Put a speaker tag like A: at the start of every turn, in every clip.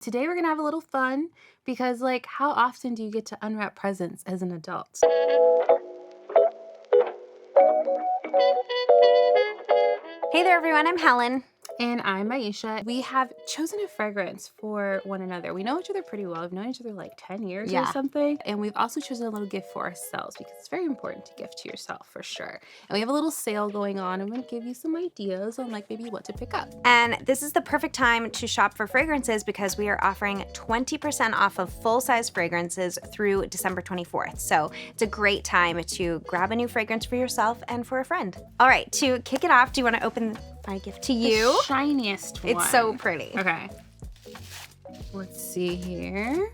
A: Today we're gonna have a little fun because like how often do you get to unwrap presents as an adult?
B: Hey there, everyone. I'm Helen.
A: And I'm Myiesha. We have chosen a fragrance for one another. We know each other pretty well. We've known each other like 10 years or something. And we've also chosen a little gift for ourselves because it's very important to gift to yourself for sure. And we have a little sale going on. I'm going to give you some ideas on like maybe what to pick up.
B: And this is the perfect time to shop for fragrances because we are offering 20% off of full-size fragrances through December 24th. So it's a great time to grab a new fragrance for yourself and for a friend. All right, to kick it off, do you want to open my gift to you?
A: The shiniest one.
B: It's so pretty.
A: Okay. Let's see here.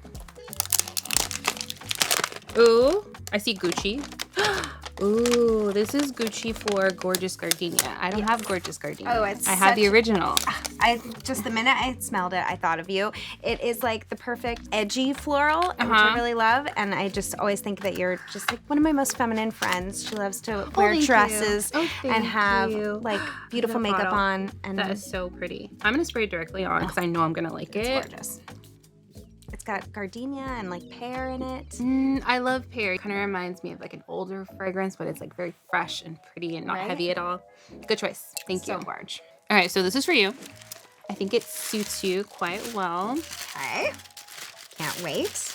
A: Ooh, I see Gucci. Ooh, this is Gucci for Gorgeous Gardenia. I don't have Gorgeous Gardenia.
B: Oh, it's
A: I have the original.
B: Just the minute I smelled it, I thought of you. It is like the perfect edgy floral, which I really love. And I just always think that you're just like one of my most feminine friends. She loves to wear dresses and have like beautiful makeup on. And
A: that is so pretty. I'm gonna spray it directly on because I know I'm gonna like it.
B: It's gorgeous. It's got gardenia and like pear in it.
A: I love pear. It kind of reminds me of like an older fragrance, but it's like very fresh and pretty and not heavy at all. Good choice. Thank you.
B: So large.
A: All right, so this is for you. I think it suits you quite well.
B: Okay. Can't wait.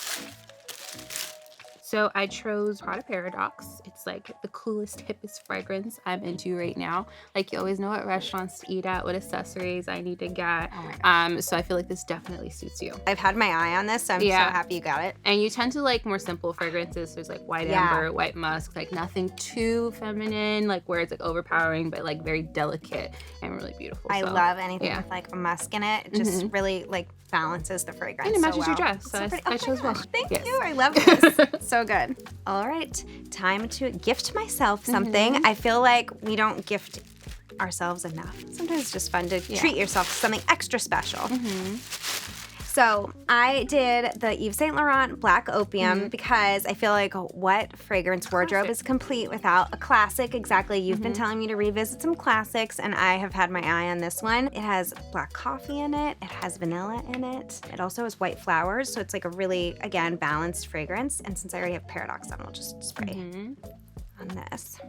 A: So I chose Prada Paradox. It's like the coolest, hippest fragrance I'm into right now. Like you always know what restaurants to eat at, what accessories I need to get.
B: Oh my gosh.
A: So I feel like this definitely suits you.
B: I've had my eye on this, so I'm so happy you got it.
A: And you tend to like more simple fragrances. There's like white amber, white musk, like nothing too feminine, like where it's like overpowering, but like very delicate and really beautiful.
B: I love anything with like a musk in it. It just really like balances the fragrance.
A: And it matches your dress.
B: So
A: I chose well.
B: Thank you. I love this. So good. All right. Time to gift myself something. I feel like we don't gift ourselves enough. Sometimes it's just fun to treat yourself to something extra special. So I did the Yves Saint Laurent Black Opium because I feel like what fragrance wardrobe is complete without a classic? Exactly. You've been telling me to revisit some classics, and I have had my eye on this one. It has black coffee in it. It has vanilla in it. It also has white flowers, so it's like a really, again, balanced fragrance. And since I already have Paradox on, I'll just spray on this.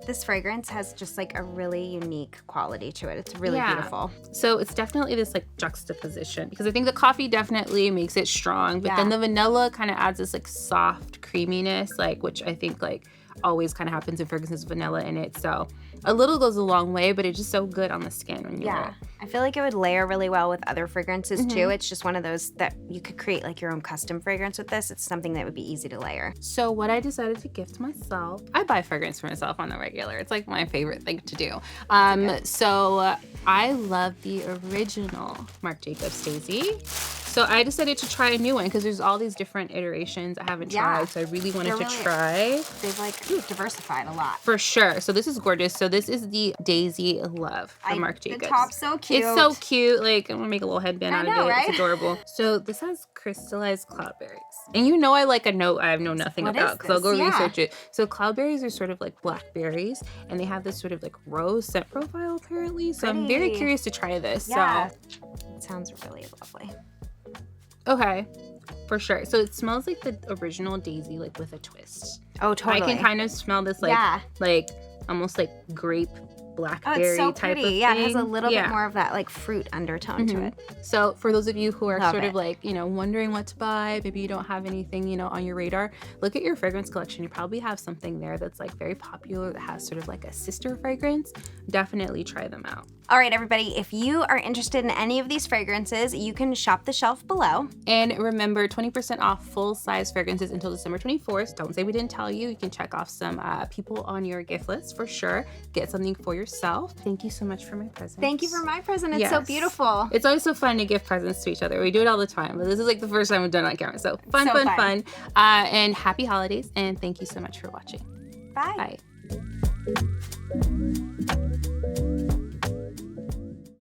B: This fragrance has just like a really unique quality to it. It's really beautiful.
A: So it's definitely this like juxtaposition because I think the coffee definitely makes it strong, but then the vanilla kind of adds this like soft creaminess, like which I think like always kind of happens in fragrances with vanilla in it. So a little goes a long way, but it's just so good on the skin when you wear it.
B: I feel like it would layer really well with other fragrances too. It's just one of those that you could create like your own custom fragrance with this. It's something that would be easy to layer.
A: So what I decided to gift myself, I buy fragrance for myself on the regular. It's like my favorite thing to do. So I love the original Marc Jacobs Daisy. So I decided to try a new one because there's all these different iterations I haven't tried. So I really wanted to try.
B: They've like diversified a lot.
A: For sure. So this is gorgeous. So this is the Daisy Love from Marc Jacobs.
B: The top's so cute.
A: It's so cute. Like I'm gonna make a little headband out of it.
B: Right?
A: It's adorable. So this has crystallized cloudberries. And you know I like a note I have know nothing about because I'll go research it. So cloudberries are sort of like blackberries and they have this sort of like rose scent profile apparently. So I'm very curious to try this.
B: Yeah. So it sounds really lovely.
A: Okay, for sure. So it smells like the original Daisy, like with a twist.
B: Oh, totally.
A: I can kind of smell this like almost like grape blackberry type of thing.
B: Yeah, it has a little bit more of that like fruit undertone to it.
A: So for those of you who are sort of like, you know, wondering what to buy, maybe you don't have anything, you know, on your radar, look at your fragrance collection. You probably have something there that's like very popular that has sort of like a sister fragrance. Definitely try them out.
B: All right, everybody, if you are interested in any of these fragrances, you can shop the shelf below.
A: And remember, 20% off full-size fragrances until December 24th. Don't say we didn't tell you. You can check off some people on your gift list for sure. Get something for yourself. Thank you so much for my present.
B: Thank you for my present. It's so beautiful.
A: It's always so fun to give presents to each other. We do it all the time, but this is like the first time we've done it on camera. So fun. And happy holidays. And thank you so much for watching.
B: Bye.
A: Bye.